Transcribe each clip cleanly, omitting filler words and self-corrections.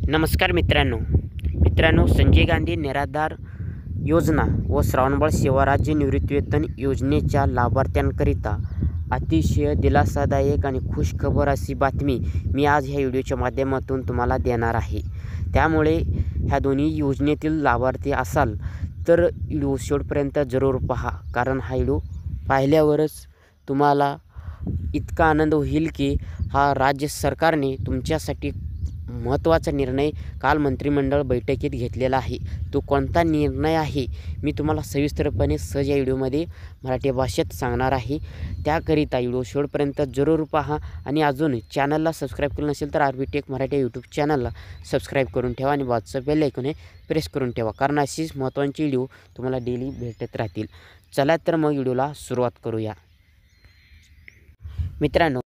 नमस्कार मित्रांनो, संजय गांधी निराधार योजना व श्रावणबाळ सेवा राज्य निवृत्तीवेतन योजनेच्या लाभार्थ्यांकरिता अतिशय दिलासादायक आणि खुशखबर अशी बातमी मी आज ह्या व्हिडिओच्या माध्यमातून तुम्हाला देणार आहे। त्यामुळे ह्या दोन्ही योजनेतील लाभार्थी असाल तर व्हिडिओ शेवटपर्यंत जरूर पहा, कारण हा व्हिडिओ पाहिल्यावरच तुम्हाला इतका आनंद होईल की हा राज्य सरकारने तुमच्यासाठी महत्त्वाचा निर्णय काल मंत्रिमंडळ बैठकीत घेतलेला आहे। तो कोणता निर्णय आहे मी तुम्हाला सविस्तरपणे सहज या व्हिडिओमध्ये मराठी भाषेत सांगणार आहे। त्याकरिता व्हिडिओ शेवटपर्यंत जरूर पहा आणि अजून चॅनलला सबस्क्राईब केलं नसेल तर आरबी टेक मराठी यूट्यूब चॅनलला सबस्क्राईब करून ठेवा आणि बाजूचं बेल आयकॉन प्रेस करून ठेवा, कारण अशीच महत्त्वाची व्हिडिओ तुम्हाला डेली भेटत राहतील। चला तर मग व्हिडिओला सुरुवात करूया। मित्रांनो,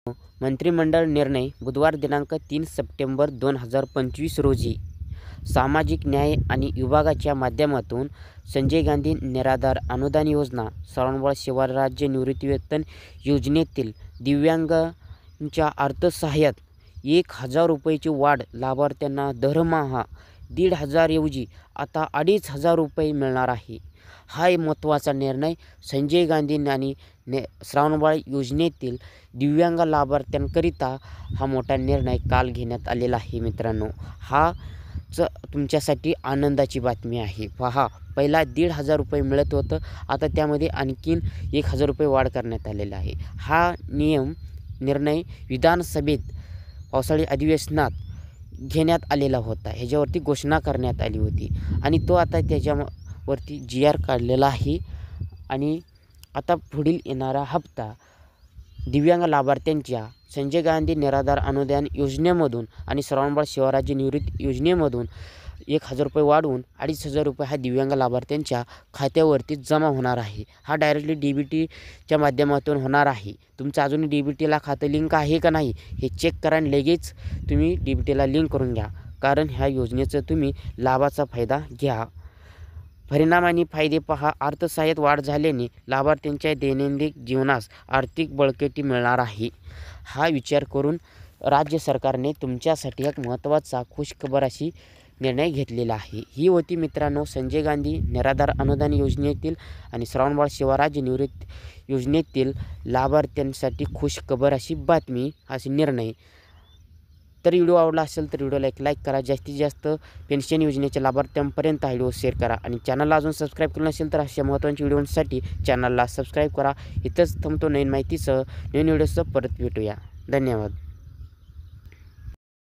मंत्रिमंडळ निर्णय बुधवार दिनांक 3 सप्टेंबर 2025 रोजी सामाजिक न्याय आणि विभागाच्या माध्यमातून संजय गांधी निराधार अनुदान योजना श्रावणबाळ सेवा राज्य निवृत्तीवेतन योजनेतील दिव्यांगांच्या अर्थसहाय्यात 1000 रुपयाची वाढ लाभार्थ्यांना दरमहा 1500 ऐवजी आता 2500 रुपये मिळणार आहे। हा एक महत्त्वाचा निर्णय संजय गांधी आणि श्रावणबाळ योजनेतील दिव्यांग लाभार्थ्यांकरिता हा मोठा निर्णय काल घेण्यात आलेला आहे। मित्रांनो, तुमच्यासाठी आनंदाची बातमी आहे। पहा, पहिला 1500 रुपये मिळत होतं, आता त्यामध्ये आणखीन 1000 रुपये वाढ करण्यात आलेला आहे। हा निर्णय विधानसभेत पावसाळी अधिवेशनात घेण्यात आलेला होता, ह्याच्यावरती घोषणा करण्यात आली होती आणि तो आता त्याच्यावरती GR काढलेला आहे आणि आता पुढील येणारा हप्ता दिव्यांग लाभार्थ्यांच्या संजय गांधी निराधार अनुदान योजनेमधून आणि श्रावणबाळ सेवा राज्य निवृत्ती योजनेमधून 1000 रुपये वाढवून 2500 रुपये हा दिव्यांग लाभार्थ्यांच्या खात्यावरती जमा होणार आहे। हा डायरेक्टली DBTच्या माध्यमातून होणार आहे। तुमचं अजून DBTला खातं लिंक आहे का नाही हे चेक करा आणि लगेच तुम्ही DBTला लिंक करून घ्या, कारण ह्या योजनेचं तुम्ही लाभाचा फायदा घ्या। परिणाम आणि फायदे पहा। अर्थसहाय्यात वाढ झाल्याने लाभार्थ्यांच्या दैनंदिन जीवनास आर्थिक बळकटी मिळणार आहे। हा विचार करून राज्य सरकारने तुमच्यासाठी एक महत्त्वाचा खुशखबर अशी निर्णय घेतलेला आहे। ही होती मित्रांनो संजय गांधी निराधार अनुदान योजनेतील आणि श्रावणबाळ सेवा राज्य निवृत्ती योजनेतील लाभार्थ्यांसाठी खुशखबर अशी बातमी, अशी निर्णय। तर व्हिडिओ आवडला असेल तर व्हिडिओला एक लाईक करा, जास्तीत जास्त पेन्शन योजनेच्या लाभार्थ्यांपर्यंत हा व्हिडिओ शेअर करा आणि चॅनलला अजून सबस्क्राईब केलं नसेल तर अशा महत्त्वाच्या व्हिडिओसाठी चॅनलला सबस्क्राईब करा। इथंच थांबतो, नवीन माहितीसह नवीन व्हिडिओसह परत भेटूया। धन्यवाद।